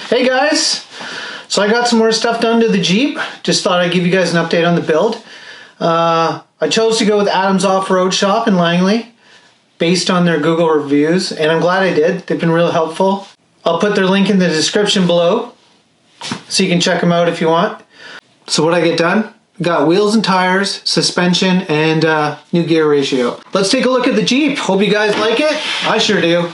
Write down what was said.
Hey guys, so I got some more stuff done to the Jeep. Just thought I'd give you guys an update on the build. I chose to go with Adam's Off-Road Shop in Langley based on their Google reviews, and I'm glad I did. They've been real helpful. I'll put their link in the description below so you can check them out if you want. So what I get done? Got wheels and tires, suspension, and new gear ratio. Let's take a look at the Jeep. Hope you guys like it. I sure do.